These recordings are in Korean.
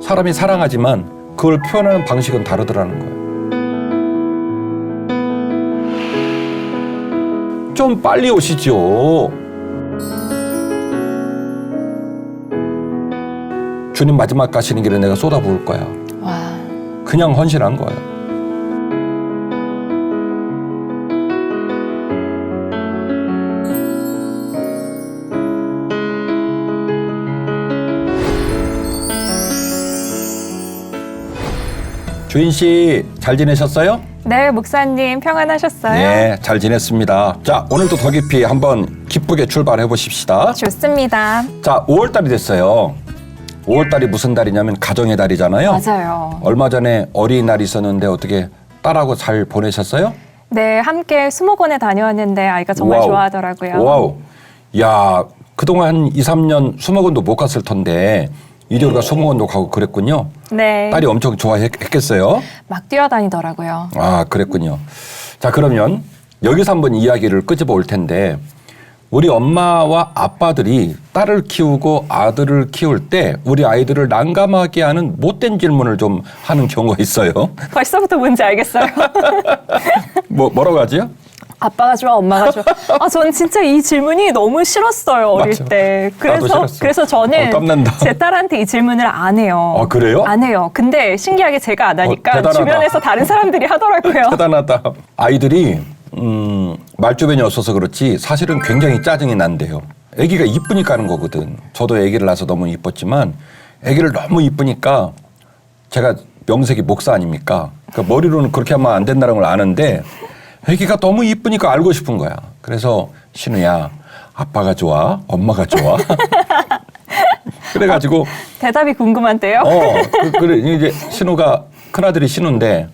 사람이 사랑하지만 그걸 표현하는 방식은 다르더라는 거예요. 좀 빨리 오시죠. 주님 마지막 가시는 길에 내가 쏟아부을 거야. 와. 그냥 헌신한 거예요. 주인 씨, 잘 지내셨어요? 네, 목사님 평안하셨어요? 네, 잘 지냈습니다. 자, 오늘도 더 깊이 한번 기쁘게 출발해 보십시다. 좋습니다. 자, 5월달이 됐어요. 5월달이 무슨 달이냐면 가정의 달이잖아요. 맞아요. 얼마 전에 어린이날이 있었는데 어떻게 딸하고 잘 보내셨어요? 네, 함께 수목원에 다녀왔는데 아이가 정말 와우. 좋아하더라고요. 와우. 야, 그동안 한 2, 3년 수목원도 못 갔을 텐데 이제 우리가 수목원도 가고 그랬군요. 네. 딸이 엄청 좋아했겠어요? 막 뛰어다니더라고요. 아, 그랬군요. 자, 그러면 여기서 한번 이야기를 끄집어 올 텐데 우리 엄마와 아빠들이 딸을 키우고 아들을 키울 때 우리 아이들을 난감하게 하는 못된 질문을 좀 하는 경우가 있어요. 벌써부터 뭔지 알겠어요. 뭐라고 하지요? 아빠가 좋아, 엄마가 좋아. 아, 전 진짜 이 질문이 너무 싫었어요, 어릴 맞아. 때. 나도 싫었어. 그래서 저는 땀난다. 제 딸한테 이 질문을 안 해요. 아, 그래요? 안 해요. 근데 신기하게 제가 안 하니까 대단하다. 주변에서 다른 사람들이 하더라고요. 대단하다. 아이들이 말주변이 없어서 그렇지 사실은 굉장히 짜증이 난대요. 아기가 이쁘니까 하는 거거든. 저도 아기를 낳아서 너무 이뻤지만 아기를 너무 이쁘니까 제가 명색이 목사 아닙니까? 그러니까 머리로는 그렇게 하면 안 된다는 걸 아는데 아기가 너무 이쁘니까 알고 싶은 거야. 그래서 신우야, 아빠가 좋아? 엄마가 좋아? 그래가지고 대답이 궁금한데요? 그래 이제 신우가 큰아들이 신우인데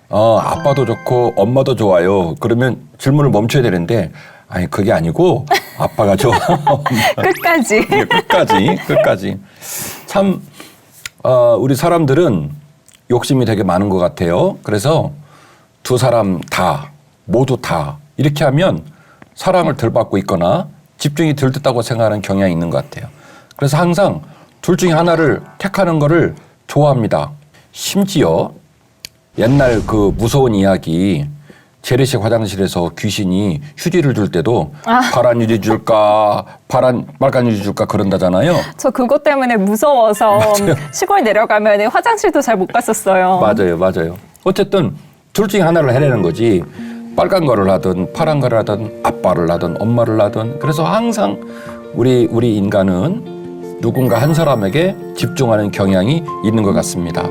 아빠도 좋고 엄마도 좋아요. 그러면 질문을 멈춰야 되는데 아니 그게 아니고 아빠가 좋아. 끝까지. 예, 끝까지. 참 우리 사람들은 욕심이 되게 많은 것 같아요. 그래서 두 사람 다 모두 다 이렇게 하면 사랑을 덜 받고 있거나 집중이 덜 됐다고 생각하는 경향이 있는 것 같아요. 그래서 항상 둘 중에 하나를 택하는 거를 좋아합니다. 심지어 옛날 그 무서운 이야기 재래식 화장실에서 귀신이 휴지를 줄 때도 파란 휴지 줄까 빨간 휴지 줄까 그런다잖아요. 저 그것 때문에 무서워서 맞아요. 시골 내려가면 화장실도 잘 못 갔었어요. 맞아요. 어쨌든 둘 중에 하나를 해내는 거지. 빨간 거를 하든 파란 거를 하든 아빠를 하든 엄마를 하든 그래서 항상 우리 인간은 누군가 한 사람에게 집중하는 경향이 있는 것 같습니다.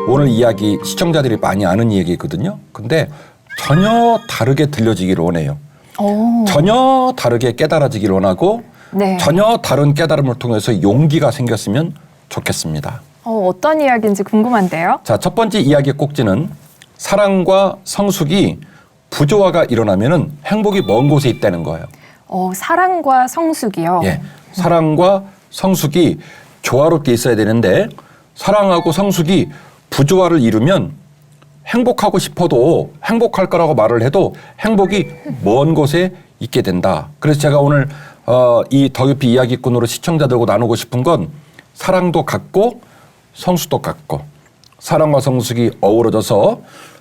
오늘 이야기 시청자들이 많이 아는 얘기거든요. 근데 전혀 다르게 들려지기를 원해요. 오. 전혀 다르게 깨달아지기를 원하고 네. 전혀 다른 깨달음을 통해서 용기가 생겼으면 좋겠습니다. 어떤 이야기인지 궁금한데요. 자, 첫 번째 이야기의 꼭지는 사랑과 성숙이 부조화가 일어나면은 행복이 먼 곳에 있다는 거예요. 사랑과 성숙이요. 예, 사랑과 성숙이 조화롭게 있어야 되는데 사랑하고 성숙이 부조화를 이루면 행복하고 싶어도 행복할 거라고 말을 해도 행복이 먼 곳에 있게 된다. 그래서 제가 오늘 이 더 깊이 이야기꾼으로 시청자들과 나누고 싶은 건 사랑도 같고 성숙도 같고 사랑과 성숙이 어우러져서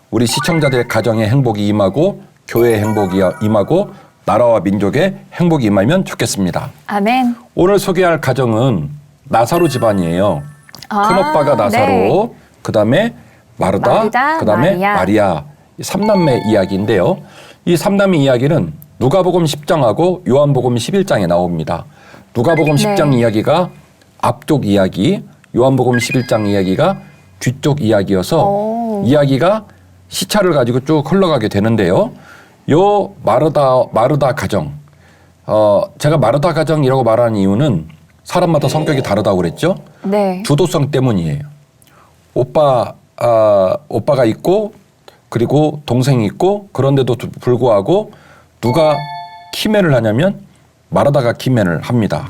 우리 시청자들의 가정에 행복이 임하고 교회의 행복이 임하고 나라와 민족의 행복이 임하면 좋겠습니다. 아멘. 오늘 소개할 가정은 나사로 집안이에요. 큰오빠가 나사로, 네. 그다음에 마르다, 그다음에 마리아. 삼남매 이야기인데요. 이 삼남매 이야기는 누가복음 10장하고 요한복음 11장에 나옵니다. 누가복음 10장 이야기가 앞쪽 이야기, 요한복음 11장 이야기가 뒤쪽 이야기여서 이야기가 시차를 가지고 쭉 흘러가게 되는데요. 요 마르다 가정, 제가 마르다 가정이라고 말하는 이유는 사람마다 성격이 다르다고 그랬죠. 네. 주도성 때문이에요. 오빠가 있고 그리고 동생이 있고 그런데도 불구하고 누가 키맨을 하냐면 마르다가 키맨을 합니다.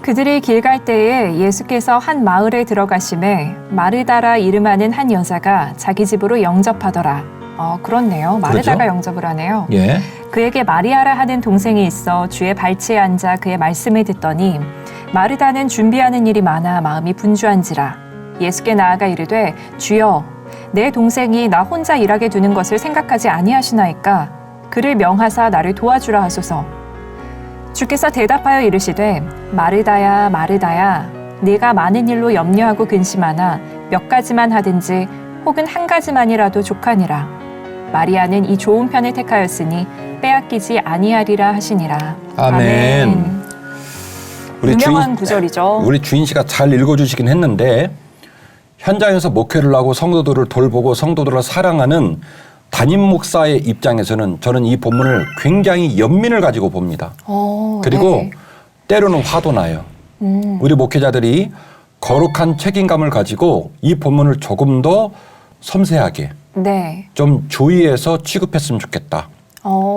그들이 길 갈 때에 예수께서 한 마을에 들어가심에 마르다라 이름하는 한 여자가 자기 집으로 영접하더라. 그렇네요. 마르다가 그렇죠? 영접을 하네요. 예. 그에게 마리아라 하는 동생이 있어 주의 발치에 앉아 그의 말씀을 듣더니 마르다는 준비하는 일이 많아 마음이 분주한지라. 예수께 나아가 이르되 주여 내 동생이 나 혼자 일하게 두는 것을 생각하지 아니하시나이까 그를 명하사 나를 도와주라 하소서. 주께서 대답하여 이르시되 마르다야 마르다야 네가 많은 일로 염려하고 근심하나 몇 가지만 하든지 혹은 한 가지만이라도 족하니라. 마리아는 이 좋은 편을 택하였으니 빼앗기지 아니하리라 하시니라. 아멘. 유명한 구절이죠. 우리 주인 씨가 잘 읽어주시긴 했는데 현장에서 목회를 하고 성도들을 돌보고 성도들을 사랑하는 담임 목사의 입장에서는 저는 이 본문을 굉장히 연민을 가지고 봅니다. 그리고 네. 때로는 화도 나요. 우리 목회자들이 거룩한 책임감을 가지고 이 본문을 조금 더 섬세하게 네. 좀 주의해서 취급했으면 좋겠다.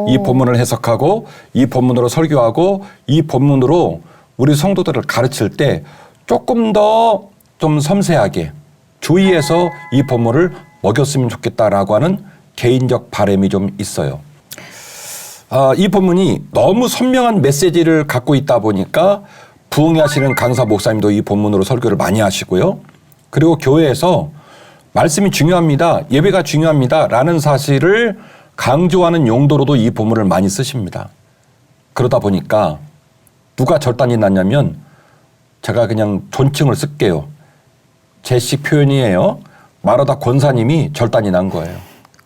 이 오. 본문을 해석하고 이 본문으로 설교하고 이 본문으로 우리 성도들을 가르칠 때 조금 더 좀 섬세하게 주의해서 이 본문을 먹였으면 좋겠다라고 하는 개인적 바람이 좀 있어요. 이 본문이 너무 선명한 메시지를 갖고 있다 보니까 부흥하시는 강사 목사님도 이 본문으로 설교를 많이 하시고요. 그리고 교회에서 말씀이 중요합니다. 예배가 중요합니다. 라는 사실을 강조하는 용도로도 이 본문을 많이 쓰십니다. 그러다 보니까 누가 절단이 났냐면 제가 그냥 존칭을 쓸게요. 제식 표현이에요. 마르다 권사님이 절단이 난 거예요.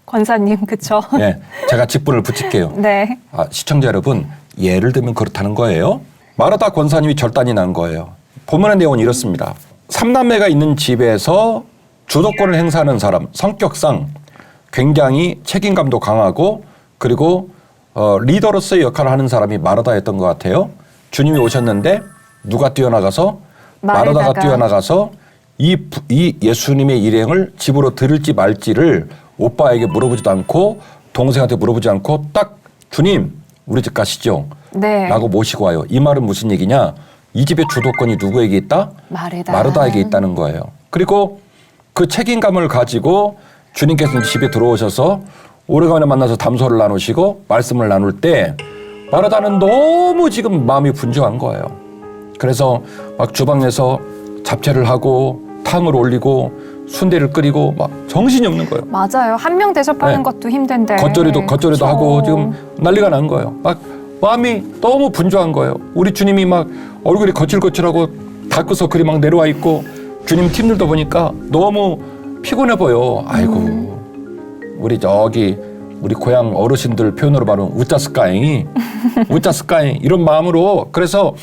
권사님, 그쵸? 네, 제가 직분을 붙일게요. 네. 시청자 여러분, 예를 들면 그렇다는 거예요. 마르다 권사님이 절단이 난 거예요. 본문의 내용은 이렇습니다. 3남매가 있는 집에서 주도권을 행사하는 사람, 성격상 굉장히 책임감도 강하고 그리고 리더로서의 역할을 하는 사람이 마르다였던 것 같아요. 주님이 오셨는데 누가 뛰어나가서 마르다가 뛰어나가서 이 예수님의 일행을 집으로 들을지 말지를 오빠에게 물어보지도 않고 동생한테 물어보지 않고 딱 주님 우리 집 가시죠. 네. 라고 모시고 와요. 이 말은 무슨 얘기냐? 이 집의 주도권이 누구에게 있다? 마르다에게 있다는 거예요. 그리고 그 책임감을 가지고 주님께서 집에 들어오셔서 오래간만에 만나서 담소를 나누시고 말씀을 나눌 때 마르다는 너무 지금 마음이 분주한 거예요. 그래서 막 주방에서 잡채를 하고 탕을 올리고 순대를 끓이고 막 정신이 없는 거예요. 맞아요. 한 명 대접하는 네. 것도 힘든데. 겉절이도 그쵸. 하고 지금 난리가 난 거예요. 막 마음이 너무 분주한 거예요. 우리 주님이 막 얼굴이 거칠거칠하고 닦아서 그리 막 내려와 있고 주님 팀들도 보니까 너무 피곤해 보여. 아이고 우리 저기 우리 고향 어르신들 표현으로 말하면 우짜스까잉이 우짜스까잉 이런 마음으로 그래서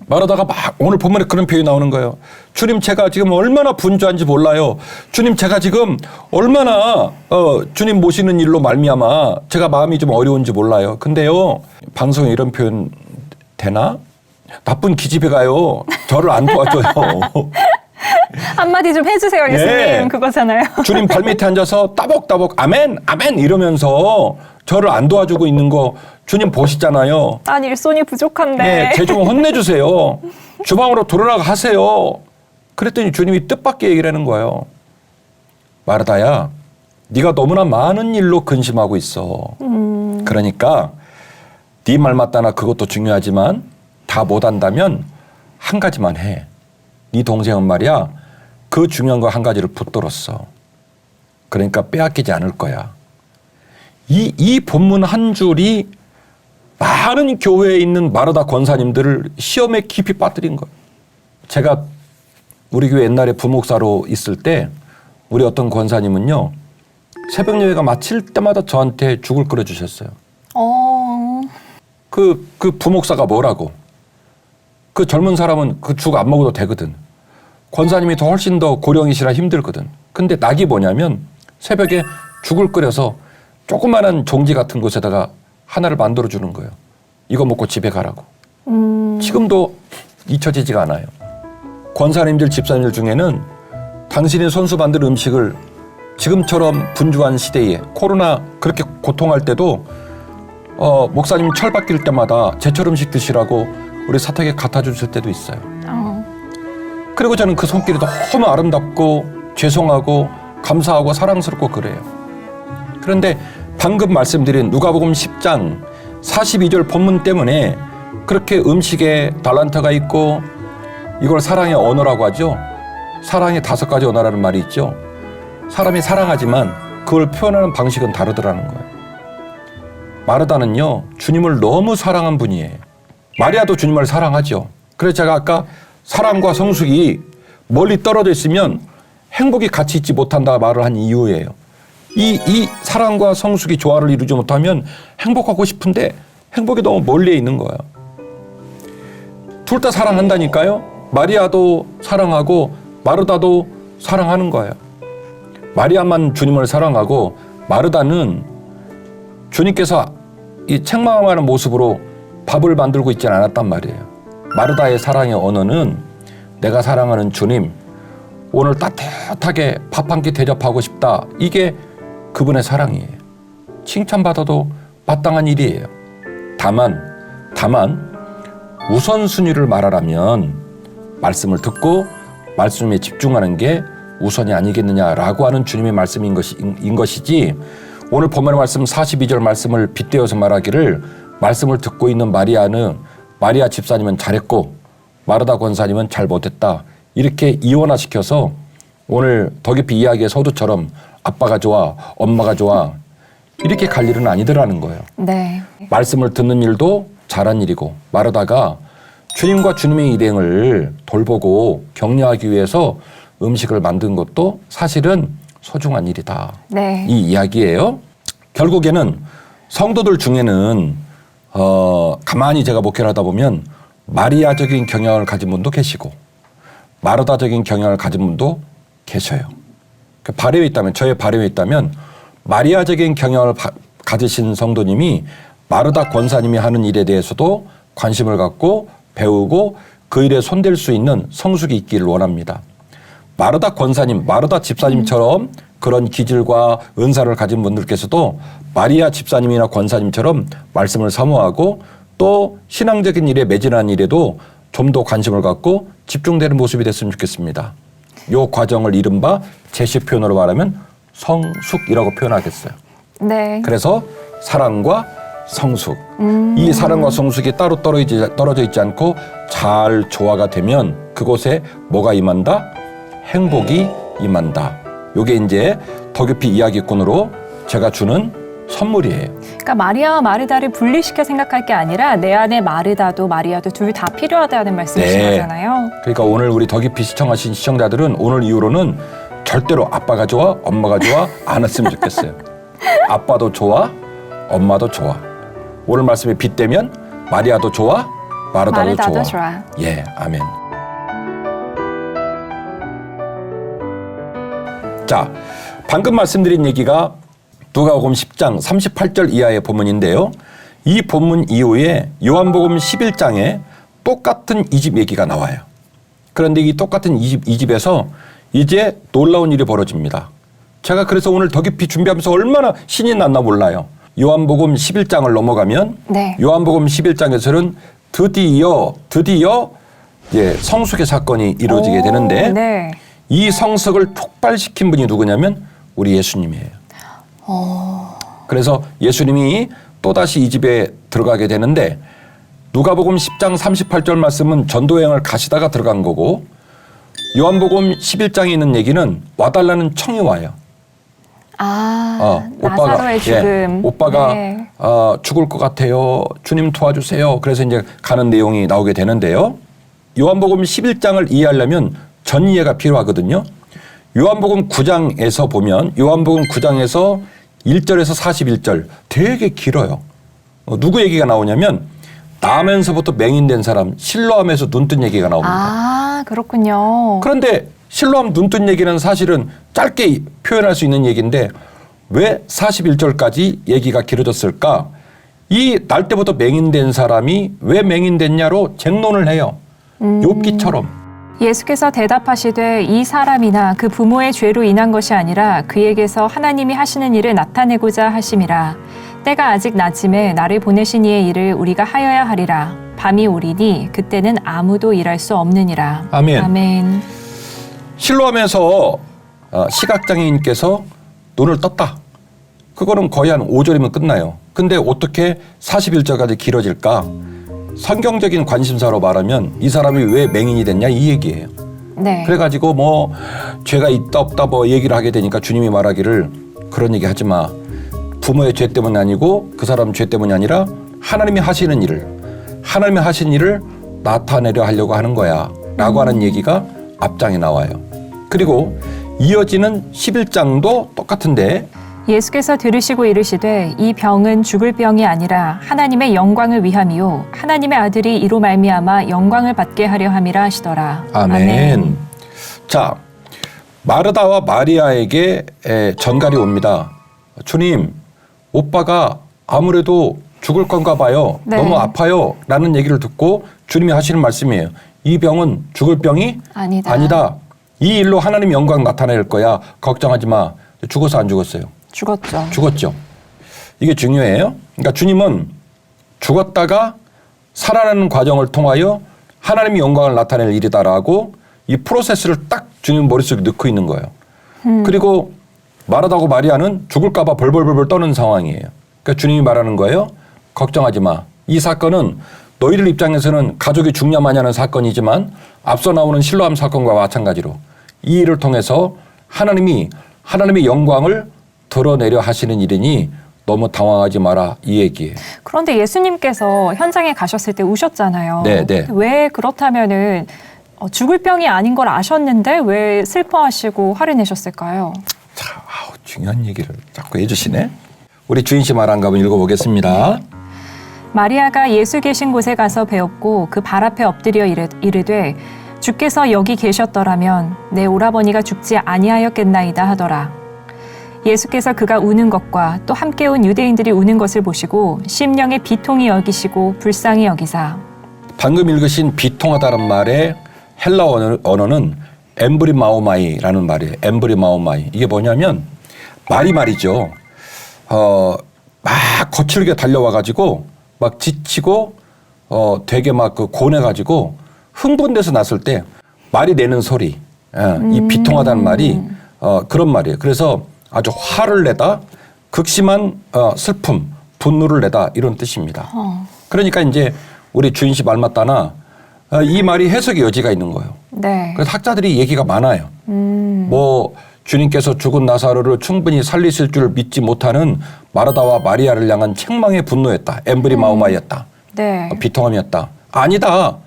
말하다가 막 오늘 본문에 그런 표현이 나오는 거예요. 주님 제가 지금 얼마나 분주한지 몰라요. 주님 제가 지금 얼마나 주님 모시는 일로 말미암아 제가 마음이 좀 어려운지 몰라요. 근데요 방송에 이런 표현 되나? 나쁜 기집애가요 저를 안 도와줘요. 한마디 좀 해주세요, 예수님. 네. 그거잖아요. 주님 발밑에 앉아서 따복따복 아멘 아멘 이러면서 저를 안 도와주고 있는 거 주님 보시잖아요. 난 일손이 부족한데. 네, 제 좀 혼내주세요. 주방으로 돌아가 하세요. 그랬더니 주님이 뜻밖의 얘기를 하는 거예요. 마르다야, 네가 너무나 많은 일로 근심하고 있어. 그러니까 네 말 맞다나 그것도 중요하지만 다 못한다면 한 가지만 해. 네 동생은 말이야 그 중요한 거 한 가지를 붙들었어. 그러니까 빼앗기지 않을 거야. 이 본문 한 줄이 많은 교회에 있는 마르다 권사님들을 시험에 깊이 빠뜨린 거예요. 제가 우리 교회 옛날에 부목사로 있을 때 우리 어떤 권사님은요 새벽 예배가 마칠 때마다 저한테 죽을 끓여주셨어요. 그 부목사가 뭐라고? 그 젊은 사람은 그 죽 안 먹어도 되거든. 권사님이 더 훨씬 더 고령이시라 힘들거든. 근데 낙이 뭐냐면 새벽에 죽을 끓여서 조그마한 종지 같은 곳에다가 하나를 만들어주는 거예요. 이거 먹고 집에 가라고. 지금도 잊혀지지가 않아요. 권사님들, 집사님들 중에는 당신이 손수 만든 음식을 지금처럼 분주한 시대에 코로나 그렇게 고통할 때도 목사님 철 바뀔 때마다 제철 음식 드시라고 우리 사택에 갖다 주실 때도 있어요. 그리고 저는 그 손길이 너무 아름답고 죄송하고 감사하고 사랑스럽고 그래요. 그런데 방금 말씀드린 누가복음 10장 42절 본문 때문에 그렇게 음식에 달란트가 있고 이걸 사랑의 언어라고 하죠. 사랑의 5가지 언어라는 말이 있죠. 사람이 사랑하지만 그걸 표현하는 방식은 다르더라는 거예요. 마르다는요, 주님을 너무 사랑한 분이에요. 마리아도 주님을 사랑하죠. 그래서 제가 아까 사랑과 성숙이 멀리 떨어져 있으면 행복이 같이 있지 못한다 말을 한 이유예요. 이 사랑과 성숙이 조화를 이루지 못하면 행복하고 싶은데 행복이 너무 멀리 있는 거예요. 둘 다 사랑한다니까요. 마리아도 사랑하고 마르다도 사랑하는 거예요. 마리아만 주님을 사랑하고 마르다는 주님께서 이 책망하는 모습으로 밥을 만들고 있지 않았단 말이에요. 마르다의 사랑의 언어는 내가 사랑하는 주님, 오늘 따뜻하게 밥 한 끼 대접하고 싶다. 이게 그분의 사랑이에요. 칭찬받아도 마땅한 일이에요. 다만 우선순위를 말하라면 말씀을 듣고 말씀에 집중하는 게 우선이 아니겠느냐라고 하는 주님의 말씀인 것이지, 오늘 본문의 말씀 42절 말씀을 빗대어서 말하기를 말씀을 듣고 있는 마리아 집사님은 잘했고 마르다 권사님은 잘 못했다, 이렇게 이원화시켜서 오늘 더 깊이 이야기의 서두처럼 아빠가 좋아, 엄마가 좋아, 이렇게 갈 일은 아니더라는 거예요. 네. 말씀을 듣는 일도 잘한 일이고, 마르다가 주님과 주님의 일행을 돌보고 격려하기 위해서 음식을 만든 것도 사실은 소중한 일이다. 네. 이 이야기예요. 결국에는 성도들 중에는 가만히 제가 목회를 하다 보면 마리아적인 경향을 가진 분도 계시고 마르다적인 경향을 가진 분도 계셔요. 바램에 있다면, 저의 바램에 있다면 마리아적인 경향을 가지신 성도님이 마르다 권사님이 하는 일에 대해서도 관심을 갖고 배우고 그 일에 손댈 수 있는 성숙이 있기를 원합니다. 마르다 권사님, 마르다 집사님처럼 그런 기질과 은사를 가진 분들께서도 마리아 집사님이나 권사님처럼 말씀을 사모하고 또 신앙적인 일에 매진한 일에도 좀 더 관심을 갖고 집중되는 모습이 됐으면 좋겠습니다. 이 과정을 이른바 제시 표현으로 말하면 성숙이라고 표현하겠어요. 네. 그래서 사랑과 성숙, 이 사랑과 성숙이 따로 떨어져 있지 않고 잘 조화가 되면 그곳에 뭐가 임한다? 행복이 임한다. 이게 이제 더 깊이 이야기꾼으로 제가 주는 선물이에요. 그러니까 마리아와 마르다를 분리시켜 생각할 게 아니라 내 안에 마르다도 마리아도 둘 다 필요하다는 말씀이신 네. 거잖아요. 그러니까 오늘 우리 더 깊이 시청하신 시청자들은 오늘 이후로는 절대로 아빠가 좋아, 엄마가 좋아 안 했으면 좋겠어요. 아빠도 좋아, 엄마도 좋아. 오늘 말씀에 빗대면 마리아도 좋아, 마르다도 좋아. 예, 아멘. 자, 방금 말씀드린 얘기가 누가복음 10장 38절 이하의 본문인데요. 이 본문 이후에 요한복음 11장에 똑같은 이 집 얘기가 나와요. 그런데 이 똑같은 이 집에서 이제 놀라운 일이 벌어집니다. 제가 그래서 오늘 더 깊이 준비하면서 얼마나 신이 났나 몰라요. 요한복음 11장을 넘어가면 네. 요한복음 11장에서는 드디어 성숙의 사건이 이루어지게 되는데 네. 이 성석을 촉발시킨 분이 누구냐면 우리 예수님이에요. 그래서 예수님이 또다시 이 집에 들어가게 되는데 누가복음 10장 38절 말씀은 전도여행을 가시다가 들어간 거고 요한복음 11장에 있는 얘기는 와달라는 청이 와요. 나사로의 죽음. 오빠가 네. 죽을 것 같아요. 주님 도와주세요. 그래서 이제 가는 내용이 나오게 되는데요. 요한복음 11장을 이해하려면 전 이해가 필요하거든요. 요한복음 9장에서 보면 요한복음 9장에서 1절에서 41절 되게 길어요. 누구 얘기가 나오냐면 나면서부터 맹인된 사람 실로암에서 눈뜬 얘기가 나옵니다. 그렇군요. 그런데 실로암 눈뜬 얘기는 사실은 짧게 표현할 수 있는 얘기인데 왜 41절까지 얘기가 길어졌을까? 이 날 때부터 맹인된 사람이 왜 맹인됐냐로 쟁론을 해요. 욥기처럼. 예수께서 대답하시되 이 사람이나 그 부모의 죄로 인한 것이 아니라 그에게서 하나님이 하시는 일을 나타내고자 하심이라. 때가 아직 낮음에 나를 보내신 이의 일을 우리가 하여야 하리라. 밤이 오리니 그때는 아무도 일할 수 없느니라. 아멘. 아멘. 실로암에서 시각장애인께서 눈을 떴다. 그거는 거의 한 5절이면 끝나요. 근데 어떻게 41절까지 길어질까? 성경적인 관심사로 말하면 이 사람이 왜 맹인이 됐냐 이 얘기예요. 네. 그래가지고 뭐 죄가 있다 없다 뭐 얘기를 하게 되니까 주님이 말하기를 그런 얘기 하지 마. 부모의 죄 때문이 아니고 그 사람 죄 때문이 아니라 하나님이 하시는 일을 나타내려 하려고 하는 거야 라고 하는 얘기가 앞장에 나와요. 그리고 이어지는 11장도 똑같은데 예수께서 들으시고 이르시되 이 병은 죽을 병이 아니라 하나님의 영광을 위함이요 하나님의 아들이 이로 말미암아 영광을 받게 하려 함이라 하시더라. 아멘. 자, 마르다와 마리아에게 전갈이 옵니다. 주님, 오빠가 아무래도 죽을 건가 봐요. 네. 너무 아파요. 라는 얘기를 듣고 주님이 하시는 말씀이에요. 이 병은 죽을 병이 아니다. 이 일로 하나님 영광 나타낼 거야. 걱정하지 마. 죽어서 안 죽었어요. 죽었죠. 죽었죠. 이게 중요해요. 그러니까 주님은 죽었다가 살아나는 과정을 통하여 하나님의 영광을 나타낼 일이다라고 이 프로세스를 딱 주님 머릿속에 넣고 있는 거예요. 그리고 마르다고 마리아는 죽을까 봐 벌벌벌 떠는 상황이에요. 그러니까 주님이 말하는 거예요. 걱정하지 마. 이 사건은 너희들 입장에서는 가족이 죽냐 마냐는 사건이지만 앞서 나오는 실로암 사건과 마찬가지로 이 일을 통해서 하나님의 영광을 드러내려 하시는 일이니 너무 당황하지 마라 이 얘기예요. 그런데 예수님께서 현장에 가셨을 때 우셨잖아요. 네, 네. 왜 그렇다면은 죽을 병이 아닌 걸 아셨는데 왜 슬퍼하시고 화를 내셨을까요? 자, 중요한 얘기를 자꾸 해주시네. 우리 주인 씨 말 한 거 한번 읽어보겠습니다. 마리아가 예수 계신 곳에 가서 배웠고 그 발 앞에 엎드려 이르되 주께서 여기 계셨더라면 내 오라버니가 죽지 아니하였겠나이다 하더라. 예수께서 그가 우는 것과 또 함께 온 유대인들이 우는 것을 보시고 심령의 비통이 여기시고 불쌍히 여기사. 방금 읽으신 비통하다는 말의 헬라 언어는 엠브리마오마이라는 말이에요. 엠브리마오마이. 이게 뭐냐면 말이죠. 막 거칠게 달려와가지고 막 지치고 되게 막 그 고뇌가지고 흥분돼서 났을 때 말이 내는 소리. 이 비통하다는 말이 그런 말이에요. 그래서 아주 화를 내다 극심한 슬픔, 분노를 내다 이런 뜻입니다. 그러니까 이제 우리 주인 씨 말 맞다나 이 말이 해석의 여지가 있는 거예요. 네. 그래서 학자들이 얘기가 많아요. 뭐 주님께서 죽은 나사로를 충분히 살리실 줄 믿지 못하는 마르다와 마리아를 향한 책망의 분노였다. 엠브리마오마이였다. 네. 비통함이었다. 아니다.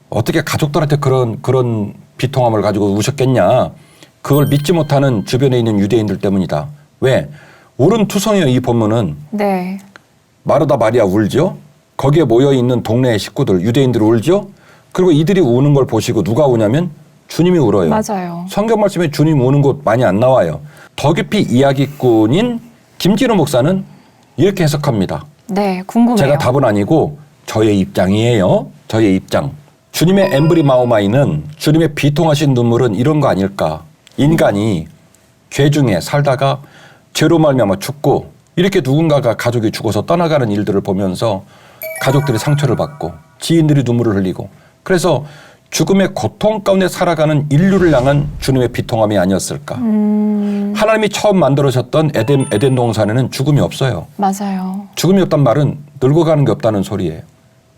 어떻게 가족들한테 그런 비통함을 가지고 우셨겠냐. 그걸 믿지 못하는 주변에 있는 유대인들 때문이다. 왜? 울은 투성이요 이 본문은. 네. 마르다 마리아 울죠. 거기에 모여있는 동네의 식구들 유대인들 울죠. 그리고 이들이 우는 걸 보시고 누가 우냐면 주님이 울어요. 맞아요. 성경 말씀에 주님 우는 곳 많이 안 나와요. 더 깊이 이야기꾼인 김진우 목사는 이렇게 해석합니다. 네, 궁금해요. 제가 답은 아니고 저의 입장이에요. 저의 입장. 주님의 엠브리마오마이는 주님의 비통하신 눈물은 이런 거 아닐까. 인간이 죄 중에 살다가 죄로 말미암아 죽고 이렇게 누군가가 가족이 죽어서 떠나가는 일들을 보면서 가족들이 상처를 받고 지인들이 눈물을 흘리고 그래서 죽음의 고통 가운데 살아가는 인류를 향한 주님의 비통함이 아니었을까. 하나님이 처음 만들어졌던 에덴 동산에는 죽음이 없어요. 맞아요. 죽음이 없단 말은 늙어가는 게 없다는 소리예요.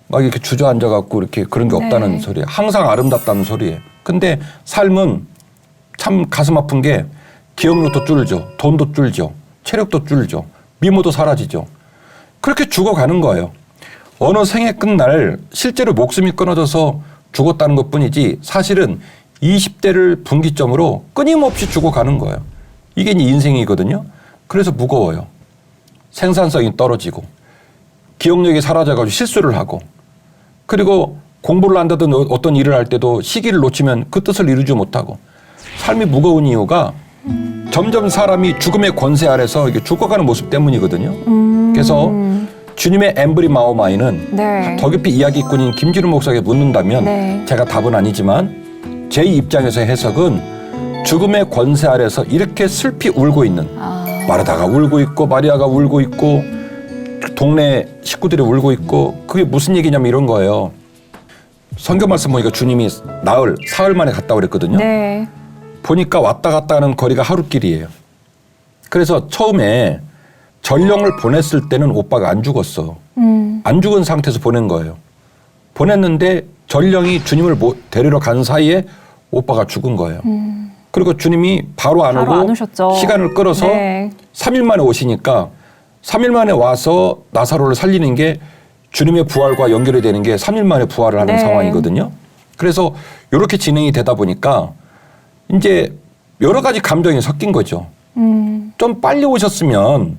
막 이렇게 주저앉아갖고 이렇게 그런 게 없다는 소리예요. 항상 아름답다는 소리예요. 근데 삶은 참 가슴 아픈 게 기억력도 줄죠. 돈도 줄죠. 체력도 줄죠. 미모도 사라지죠. 그렇게 죽어가는 거예요. 어느 생의 끝날 실제로 목숨이 끊어져서 죽었다는 것뿐이지 사실은 20대를 분기점으로 끊임없이 죽어가는 거예요. 이게 이제 인생이거든요. 그래서 무거워요. 생산성이 떨어지고 기억력이 사라져가지고 실수를 하고 그리고 공부를 한다든 어떤 일을 할 때도 시기를 놓치면 그 뜻을 이루지 못하고 삶이 무거운 이유가 점점 사람이 죽음의 권세 아래서 이게 죽어가는 모습 때문이거든요. 그래서 주님의 엠브리마오마이는 네. 더 깊이 이야기꾼인 김진우 목사에게 묻는다면 네. 제가 답은 아니지만 제 입장에서 해석은 죽음의 권세 아래서 이렇게 슬피 울고 있는 마르다가 울고 있고 마리아가 울고 있고 동네 식구들이 울고 있고 그게 무슨 얘기냐면 이런 거예요. 성경 말씀 보니까 주님이 사흘 만에 갔다 그랬거든요. 네. 보니까 왔다 갔다 하는 거리가 하루길이에요. 그래서 처음에 전령을 보냈을 때는 오빠가 안 죽었어. 안 죽은 상태에서 보낸 거예요. 보냈는데 전령이 주님을 데리러 간 사이에 오빠가 죽은 거예요. 그리고 주님이 바로 안 바로 안 오고 오셨죠. 시간을 끌어서 네. 3일 만에 오시니까 3일 만에 와서 나사로를 살리는 게 주님의 부활과 연결이 되는 게 3일 만에 부활을 하는 네. 상황이거든요. 그래서 이렇게 진행이 되다 보니까 이제 여러 가지 감정이 섞인 거죠. 좀 빨리 오셨으면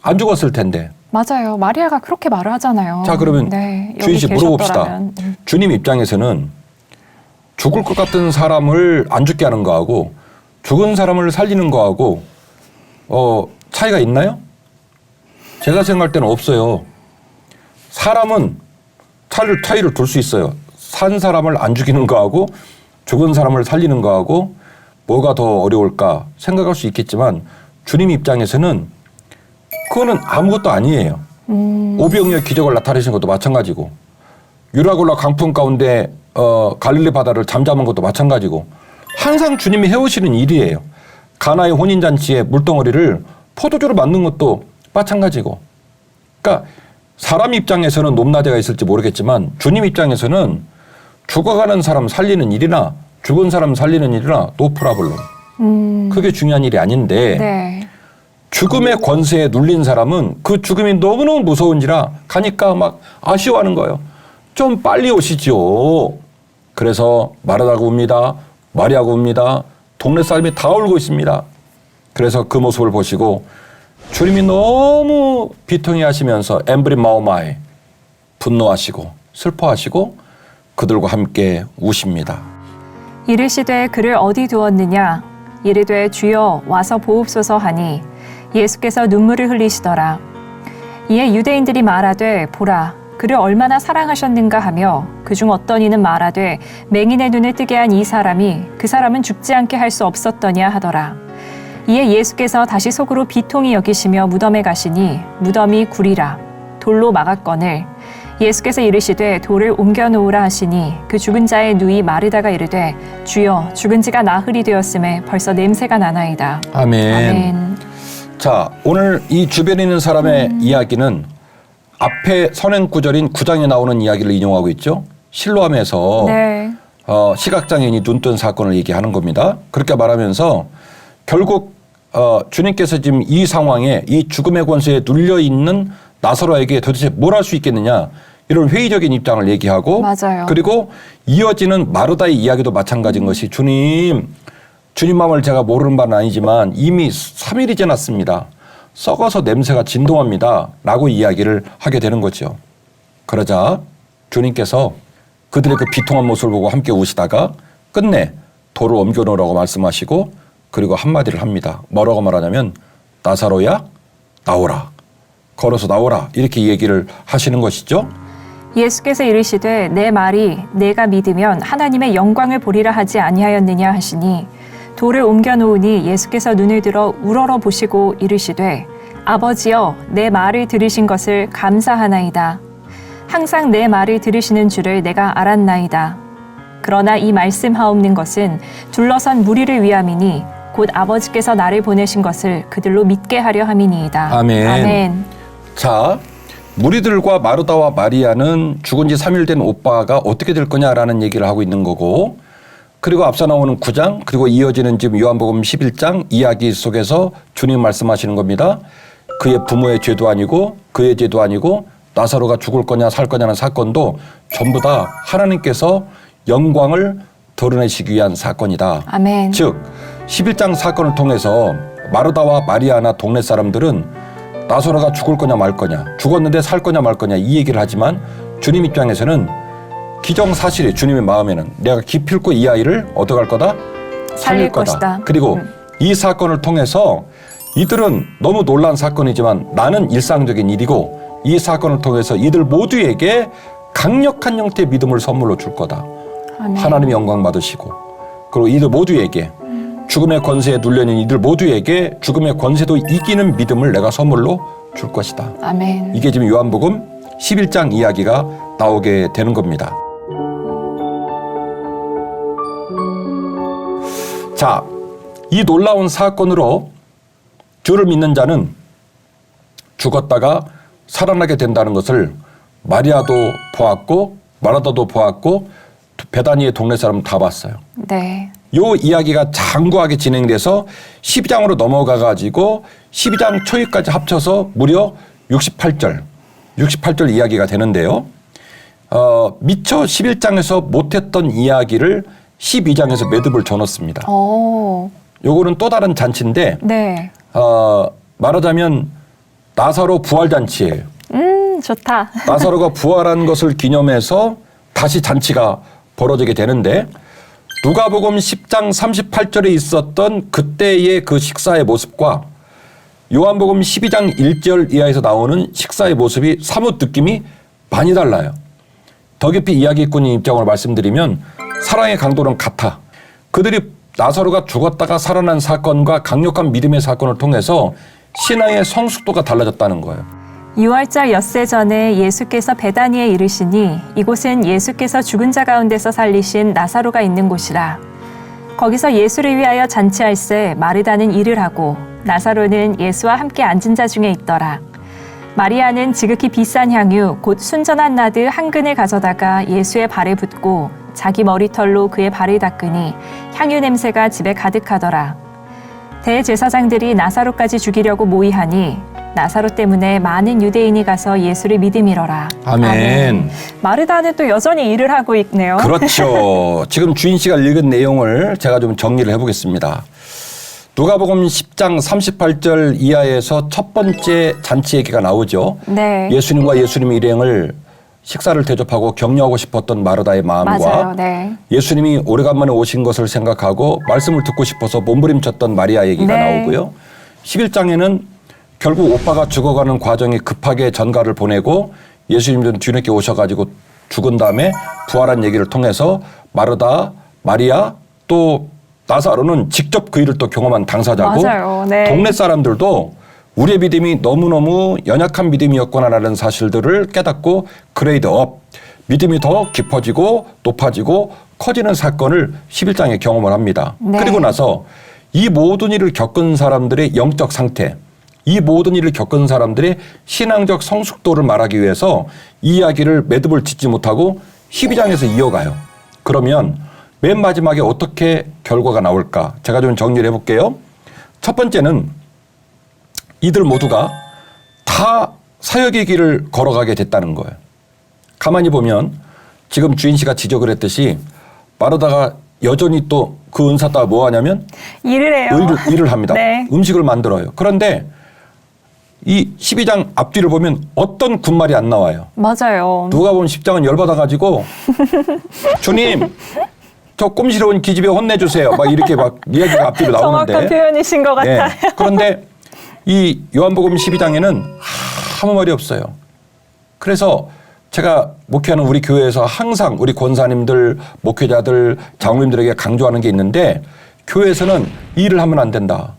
안 죽었을 텐데. 맞아요. 마리아가 그렇게 말을 하잖아요. 자, 그러면 네, 주인 씨 여기 물어봅시다. 계셨더라면. 주님 입장에서는 죽을 것 같은 사람을 안 죽게 하는 거하고 죽은 사람을 살리는 거하고 차이가 있나요? 제가 생각할 때는 없어요. 사람은 차이를 둘 수 있어요. 산 사람을 안 죽이는 거하고 죽은 사람을 살리는 거하고 뭐가 더 어려울까 생각할 수 있겠지만 주님 입장에서는 그거는 아무것도 아니에요. 오병이어 기적을 나타내신 것도 마찬가지고 유라굴라 강풍 가운데 갈릴리 바다를 잠잠한 것도 마찬가지고 항상 주님이 해오시는 일이에요. 가나의 혼인잔치에 물덩어리를 포도주로 만든 것도 마찬가지고. 그러니까 사람 입장에서는 높낮이가 있을지 모르겠지만 주님 입장에서는 죽어가는 사람 살리는 일이나 죽은 사람 살리는 일이나 노 프라블럼. 그게 중요한 일이 아닌데 네. 죽음의 권세에 눌린 사람은 그 죽음이 너무너무 무서운지라 가니까 막 아쉬워하는 거예요. 좀 빨리 오시죠. 그래서 마르다가 옵니다. 마리아가 옵니다. 동네 사람이 다 울고 있습니다. 그래서 그 모습을 보시고 주님이 너무 비통해 하시면서 엠브리 마오마이 분노하시고 슬퍼하시고 그들과 함께 우십니다. 이르시되 그를 어디 두었느냐 이르되 주여 와서 보옵소서 하니 예수께서 눈물을 흘리시더라. 이에 유대인들이 말하되 보라 그를 얼마나 사랑하셨는가 하며 그중 어떤 이는 말하되 맹인의 눈을 뜨게 한 이 사람이 그 사람은 죽지 않게 할 수 없었더냐 하더라. 이에 예수께서 다시 속으로 비통히 여기시며 무덤에 가시니 무덤이 구리라 돌로 막았거늘 예수께서 이르시되 돌을 옮겨 놓으라 하시니 그 죽은 자의 누이 마르다가 이르되 주여 죽은 지가 나흘이 되었음에 벌써 냄새가 나나이다. 아멘. 아멘. 자, 오늘 이 주변에 있는 사람의 이야기는 앞에 선행 구절인 9장에 나오는 이야기를 인용하고 있죠. 실로암에서 네. 시각장애인이 눈 뜬 사건을 얘기하는 겁니다. 그렇게 말하면서 결국 주님께서 지금 이 상황에 이 죽음의 권세에 눌려 있는 나사로에게 도대체 뭘 할 수 있겠느냐 이런 회의적인 입장을 얘기하고 맞아요. 그리고 이어지는 마르다의 이야기도 마찬가지인 것이 주님 마음을 제가 모르는 바는 아니지만 이미 3일이 지났습니다. 썩어서 냄새가 진동합니다. 라고 이야기를 하게 되는 거죠. 그러자 주님께서 그들의 그 비통한 모습을 보고 함께 우시다가 끝내 돌을 옮겨놓으라고 말씀하시고 그리고 한마디를 합니다. 뭐라고 말하냐면 나사로야 나오라. 걸어서 나오라. 이렇게 얘기를 하시는 것이죠. 예수께서 이르시되 내 말이 내가 믿으면 하나님의 영광을 보리라 하지 아니하였느냐 하시니 돌을 옮겨 놓으니 예수께서 눈을 들어 우러러 보시고 이르시되 아버지여 내 말을 들으신 것을 감사하나이다. 항상 내 말을 들으시는 줄을 내가 알았나이다. 그러나 이 말씀하옵는 것은 둘러선 무리를 위함이니 곧 아버지께서 나를 보내신 것을 그들로 믿게 하려 함이니이다. 아멘. 아멘. 자, 무리들과 마르다와 마리아는 죽은 지 3일 된 오빠가 어떻게 될 거냐라는 얘기를 하고 있는 거고 그리고 앞서 나오는 9장 그리고 이어지는 지금 요한복음 11장 이야기 속에서 주님 말씀하시는 겁니다. 그의 부모의 죄도 아니고 그의 죄도 아니고 나사로가 죽을 거냐 살 거냐는 사건도 전부 다 하나님께서 영광을 드러내시기 위한 사건이다. 아멘. 즉 11장 사건을 통해서 마르다와 마리아나 동네 사람들은 나사로가 죽을 거냐 말 거냐 죽었는데 살 거냐 말 거냐 이 얘기를 하지만 주님 입장에서는 기정사실이 주님의 마음에는 내가 기필코 이 아이를 어떻게 할 거다? 살릴 거다. 것이다. 그리고 이 사건을 통해서 이들은 너무 놀란 사건이지만 나는 일상적인 일이고 이 사건을 통해서 이들 모두에게 강력한 형태의 믿음을 선물로 줄 거다. 아멘. 하나님의 영광 받으시고 그리고 이들 모두에게 죽음의 권세에 눌려있는 이들 모두에게 죽음의 권세도 이기는 믿음을 내가 선물로 줄 것이다. 아멘. 이게 지금 요한복음 11장 이야기가 나오게 되는 겁니다. 자, 이 놀라운 사건으로 주를 믿는 자는 죽었다가 살아나게 된다는 것을 마리아도 보았고 마르다도 보았고 베다니의 동네 사람 다 봤어요. 네. 요 이야기가 장구하게 진행돼서 12장으로 넘어가 가지고 12장 초까지 합쳐서 무려 68절 이야기가 되는데요. 미처 11장에서 못했던 이야기를 12장에서 매듭을 져놓습니다. 오. 요거는 또 다른 잔치인데 네. 말하자면 나사로 부활 잔치예요. 좋다. 나사로가 부활한 것을 기념해서 다시 잔치가 벌어지게 되는데 누가복음 10장 38절에 있었던 그때의 그 식사의 모습과 요한복음 12장 1절 이하에서 나오는 식사의 모습이 사뭇 느낌이 많이 달라요. 더 깊이 이야기꾼의 입장으로 말씀드리면 사랑의 강도는 같아. 그들이 나사로가 죽었다가 살아난 사건과 강력한 믿음의 사건을 통해서 신앙의 성숙도가 달라졌다는 거예요. 6월절 엿새 전에 예수께서 베다니에 이르시니 이곳은 예수께서 죽은 자 가운데서 살리신 나사로가 있는 곳이라. 거기서 예수를 위하여 잔치할새 마르다는 일을 하고 나사로는 예수와 함께 앉은 자 중에 있더라. 마리아는 지극히 비싼 향유 곧 순전한 나드 한 근을 가져다가 예수의 발에 붓고 자기 머리털로 그의 발을 닦으니 향유 냄새가 집에 가득하더라. 대제사장들이 나사로까지 죽이려고 모의하니 나사로 때문에 많은 유대인이 가서 예수를 믿음이러라. 아멘. 마르다는 또 여전히 일을 하고 있네요. 그렇죠. 지금 주인 씨가 읽은 내용을 제가 좀 정리를 해보겠습니다. 누가복음 10장 38절 이하에서 첫 번째 잔치 얘기가 나오죠. 네. 예수님과 예수님의 일행을 식사를 대접하고 격려하고 싶었던 마르다의 마음과 맞아요. 네. 예수님이 오래간만에 오신 것을 생각하고 말씀을 듣고 싶어서 몸부림쳤던 마리아 얘기가 네. 나오고요. 11장에는 결국 오빠가 죽어가는 과정에 급하게 전가를 보내고 예수님도 뒤늦게 오셔가지고 죽은 다음에 부활한 얘기를 통해서 마르다, 마리아 또 나사로는 직접 그 일을 또 경험한 당사자고 맞아요. 네. 동네 사람들도 우리의 믿음이 너무너무 연약한 믿음이었구나라는 사실들을 깨닫고 그레이드업, 믿음이 더 깊어지고 높아지고 커지는 사건을 11장에 경험을 합니다. 네. 그리고 나서 이 모든 일을 겪은 사람들의 영적 상태, 이 모든 일을 겪은 사람들의 신앙적 성숙도를 말하기 위해서 이 이야기를 매듭을 짓지 못하고 12장에서 이어가요. 그러면 맨 마지막에 어떻게 결과가 나올까? 제가 좀 정리를 해볼게요. 첫 번째는 이들 모두가 다 사역의 길을 걸어가게 됐다는 거예요. 가만히 보면 지금 주인 씨가 지적을 했듯이 마르다가 여전히 또 그 은사따 뭐 하냐면 일을 해요. 일을 합니다. 네. 음식을 만들어요. 그런데 이 12장 앞뒤를 보면 어떤 군말이 안 나와요. 맞아요. 누가 보면 10장은 열받아가지고 주님 저 꼼시러운 기집애 혼내주세요. 막 이렇게 막 이야기가 앞뒤로 나오는데 정확한 표현이신 것 같아요. 그런데 이 요한복음 12장에는 아무 말이 없어요. 그래서 제가 목회하는 우리 교회에서 항상 우리 권사님들, 목회자들, 장로님들에게 강조하는 게 있는데 교회에서는 이 일을 하면 안 된다.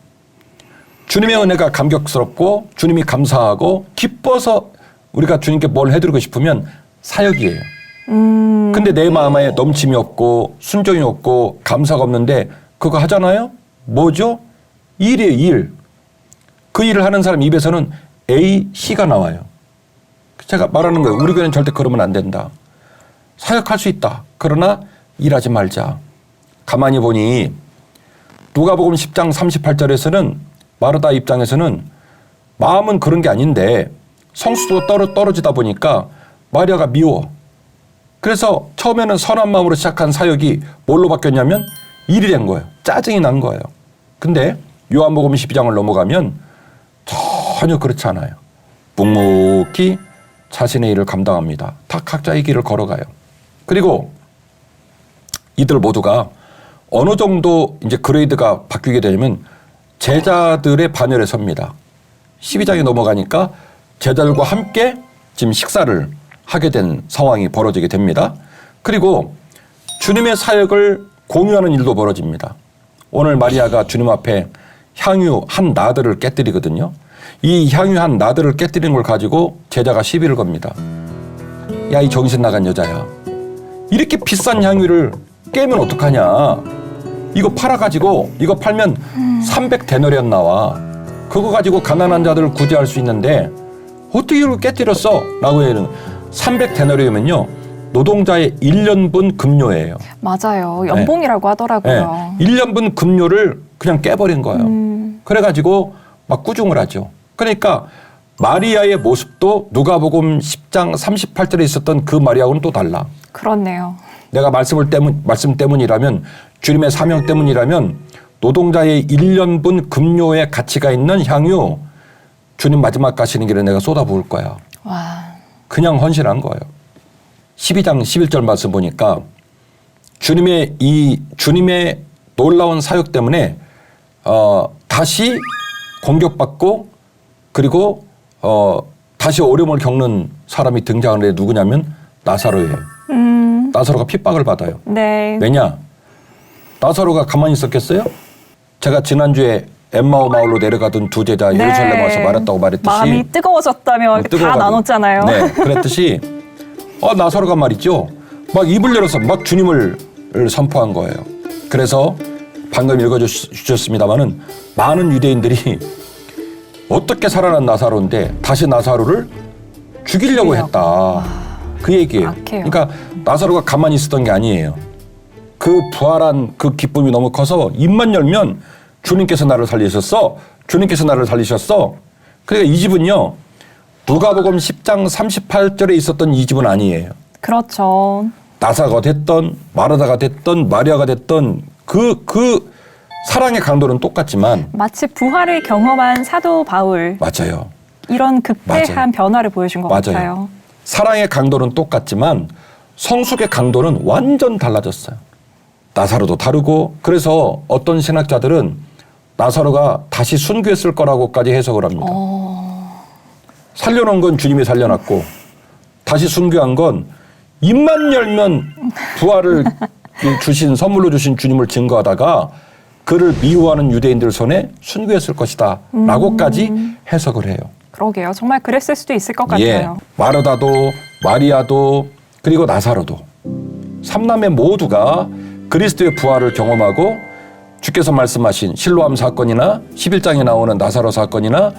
주님의 은혜가 감격스럽고 주님이 감사하고 기뻐서 우리가 주님께 뭘 해드리고 싶으면 사역이에요. 근데 내 마음에 넘침이 없고 순종이 없고 감사가 없는데 그거 하잖아요? 뭐죠? 일이에요, 일. 그 일을 하는 사람 입에서는 A, C가 나와요. 제가 말하는 거예요. 우리 교회는 절대 그러면 안 된다. 사역할 수 있다. 그러나 일하지 말자. 가만히 보니 누가복음 10장 38절에서는 마르다 입장에서는 마음은 그런 게 아닌데 성수도 떨어지다 보니까 마리아가 미워. 그래서 처음에는 선한 마음으로 시작한 사역이 뭘로 바뀌었냐면 일이 된 거예요. 짜증이 난 거예요. 근데 요한복음 12장을 넘어가면 전혀 그렇지 않아요. 묵묵히 자신의 일을 감당합니다. 다 각자의 길을 걸어가요. 그리고 이들 모두가 어느 정도 이제 그레이드가 바뀌게 되면 제자들의 반열에 섭니다. 12장에 넘어가니까 제자들과 함께 지금 식사를 하게 된 상황이 벌어지게 됩니다. 그리고 주님의 사역을 공유하는 일도 벌어집니다. 오늘 마리아가 주님 앞에 향유 한 나들을 깨뜨리거든요. 이 향유 한 나들을 깨뜨린 걸 가지고 제자가 시비를 겁니다. 야, 이 정신 나간 여자야. 이렇게 비싼 향유를 깨면 어떡하냐. 이거 팔아가지고 이거 팔면 300데나리온 나와. 그거 가지고 가난한 자들을 구제할 수 있는데 어떻게 이걸 깨뜨렸어? 라고 해는 300데나리온이면요. 노동자의 1년분 급료예요. 맞아요. 연봉이라고 하더라고요. 1년분 급료를 그냥 깨버린 거예요. 그래가지고 막 꾸중을 하죠. 그러니까 마리아의 모습도 누가복음 10장 38절에 있었던 그 마리아하고는 또 달라. 그렇네요. 내가 말씀 때문이라면, 주님의 사명 때문이라면 노동자의 1년분 급료의 가치가 있는 향유 주님 마지막 가시는 길에 내가 쏟아부을 거야. 와. 그냥 헌신한 거예요. 12장 11절 말씀 보니까 주님의 놀라운 사역 때문에 다시 공격받고 그리고 다시 어려움을 겪는 사람이 등장하는데 누구냐면 나사로예요. 나사로가 핍박을 받아요. 네. 왜냐? 나사로가 가만히 있었겠어요? 제가 지난주에 엠마오 마을로 내려가던 두 제자 네. 예루살렘 와서 말했다고 말했듯이 마음이 뜨거워졌다며 다 뜨거워가지고. 나눴잖아요. 네, 그랬듯이 나사로가 말이죠. 막 입을 열어서 막 주님을 선포한 거예요. 그래서 방금 읽어주셨습니다마는 많은 유대인들이 어떻게 살아난 나사로인데 다시 나사로를 죽이려고 했다. 그 얘기예요. 악해요. 그러니까 나사로가 가만히 있었던 게 아니에요. 그 부활한 그 기쁨이 너무 커서 입만 열면 주님께서 나를 살리셨어. 주님께서 나를 살리셨어. 그러니까 이 집은요. 누가복음 10장 38절에 있었던 이 집은 아니에요. 그렇죠. 나사가 됐던 마르다가 됐던 마리아가 됐던 그 사랑의 강도는 똑같지만 마치 부활을 경험한 사도 바울. 맞아요. 이런 극대한 맞아요. 변화를 보여준 것 맞아요. 같아요. 사랑의 강도는 똑같지만 성숙의 강도는 완전 달라졌어요. 나사로도 다르고 그래서 어떤 신학자들은 나사로가 다시 순교했을 거라고까지 해석을 합니다. 살려놓은 건 주님이 살려놨고 다시 순교한 건 입만 열면 부활을 주신 선물로 주신 주님을 증거하다가 그를 미워하는 유대인들 손에 순교했을 것이다 라고까지 해석을 해요. 그러게요. 정말 그랬을 수도 있을 것 예, 같아요. 마르다도 마리아도 그리고 나사로도 3남매 모두가 그리스도의 부활을 경험하고 주께서 말씀하신 실로암 사건이나 11장에 나오는 나사로 사건이나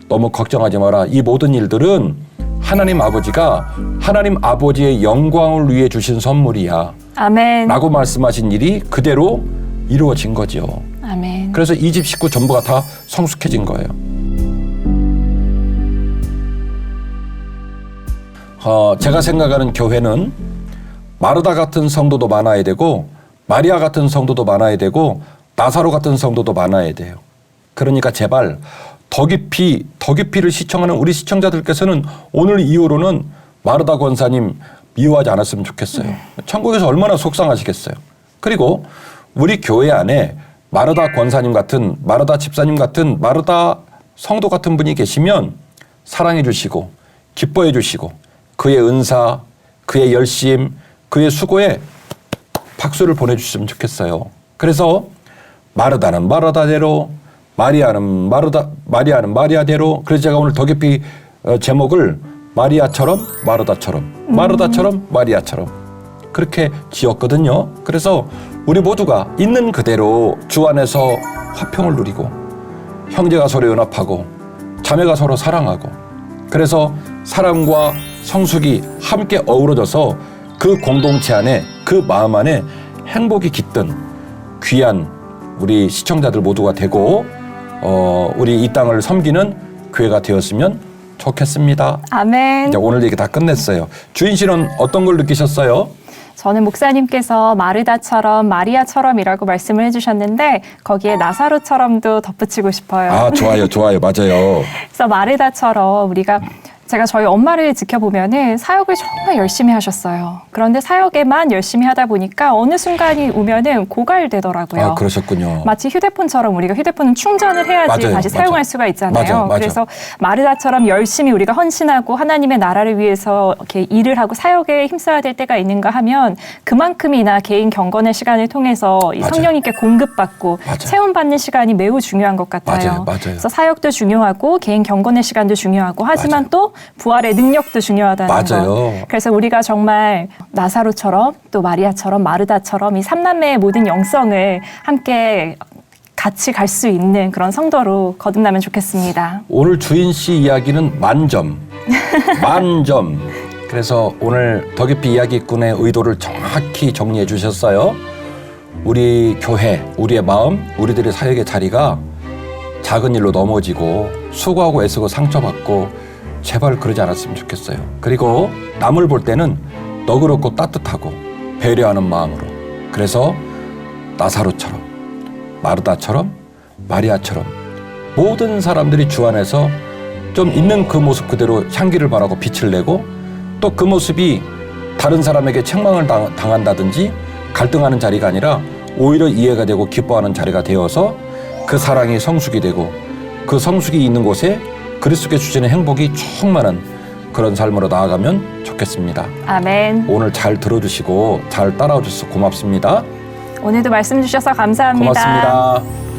너무 걱정하지 마라. 이 모든 일들은 하나님 아버지가 하나님 아버지의 영광을 위해 주신 선물이야. 아멘. 라고 말씀하신 일이 그대로 이루어진 거죠. 아멘. 그래서 이 집 식구 전부가 다 성숙해진 거예요. 제가 생각하는 교회는 마르다 같은 성도도 많아야 되고 마리아 같은 성도도 많아야 되고 나사로 같은 성도도 많아야 돼요. 그러니까 제발 더 깊이를 시청하는 우리 시청자들께서는 오늘 이후로는 마르다 권사님 미워하지 않았으면 좋겠어요. 천국에서 얼마나 속상하시겠어요. 그리고 우리 교회 안에 마르다 권사님 같은 마르다 집사님 같은 마르다 성도 같은 분이 계시면 사랑해 주시고 기뻐해 주시고 그의 은사, 그의 열심, 그의 수고에 박수를 보내주셨으면 좋겠어요. 그래서 마르다는 마르다대로 마리아는 마리아대로 그래서 제가 오늘 더 깊이 제목을 마리아처럼 마르다처럼 마르다처럼 마리아처럼 그렇게 지었거든요. 그래서 우리 모두가 있는 그대로 주 안에서 화평을 누리고 형제가 서로 연합하고 자매가 서로 사랑하고 그래서 사랑과 성숙이 함께 어우러져서 그 공동체 안에 그 마음 안에 행복이 깃든 귀한 우리 시청자들 모두가 되고 우리 이 땅을 섬기는 교회가 되었으면 좋겠습니다. 아멘. 이제 오늘 얘기 다 끝냈어요. 주인 씨는 어떤 걸 느끼셨어요? 저는 목사님께서 마르다처럼 마리아처럼이라고 말씀을 해주셨는데 거기에 나사로처럼도 덧붙이고 싶어요. 아, 좋아요. 맞아요. 그래서 마르다처럼 제가 저희 엄마를 지켜보면은 사역을 정말 열심히 하셨어요. 그런데 사역에만 열심히 하다 보니까 어느 순간이 오면은 고갈되더라고요. 아, 그러셨군요. 마치 휴대폰처럼 우리가 휴대폰은 충전을 해야지 맞아요, 다시 사용할 맞아요. 수가 있잖아요. 맞아. 그래서 마르다처럼 열심히 우리가 헌신하고 하나님의 나라를 위해서 이렇게 일을 하고 사역에 힘써야 될 때가 있는가 하면 그만큼이나 개인 경건의 시간을 통해서 이 맞아요. 성령님께 공급받고 맞아요. 체험받는 시간이 매우 중요한 것 같아요. 맞아요. 그래서 사역도 중요하고 개인 경건의 시간도 중요하고 하지만 맞아요. 또 부활의 능력도 중요하다는 맞아요. 것. 그래서 우리가 정말 나사로처럼 또 마리아처럼 마르다처럼 이 삼남매의 모든 영성을 함께 같이 갈 수 있는 그런 성도로 거듭나면 좋겠습니다. 오늘 주인 씨 이야기는 만점, 만점. 그래서 오늘 더 깊이 이야기꾼의 의도를 정확히 정리해 주셨어요. 우리 교회, 우리의 마음, 우리들의 사역의 자리가 작은 일로 넘어지고 수고하고 애쓰고 상처받고 제발 그러지 않았으면 좋겠어요. 그리고 남을 볼 때는 너그럽고 따뜻하고 배려하는 마음으로. 그래서 나사로처럼, 마르다처럼, 마리아처럼 모든 사람들이 주 안에서 좀 있는 그 모습 그대로 향기를 발하고 빛을 내고 또 그 모습이 다른 사람에게 책망을 당한다든지 갈등하는 자리가 아니라 오히려 이해가 되고 기뻐하는 자리가 되어서 그 사랑이 성숙이 되고 그 성숙이 있는 곳에 그리스도께 주시는 행복이 충만한 그런 삶으로 나아가면 좋겠습니다. 아멘. 오늘 잘 들어주시고 잘 따라와 주셔서 고맙습니다. 오늘도 말씀 주셔서 감사합니다. 고맙습니다.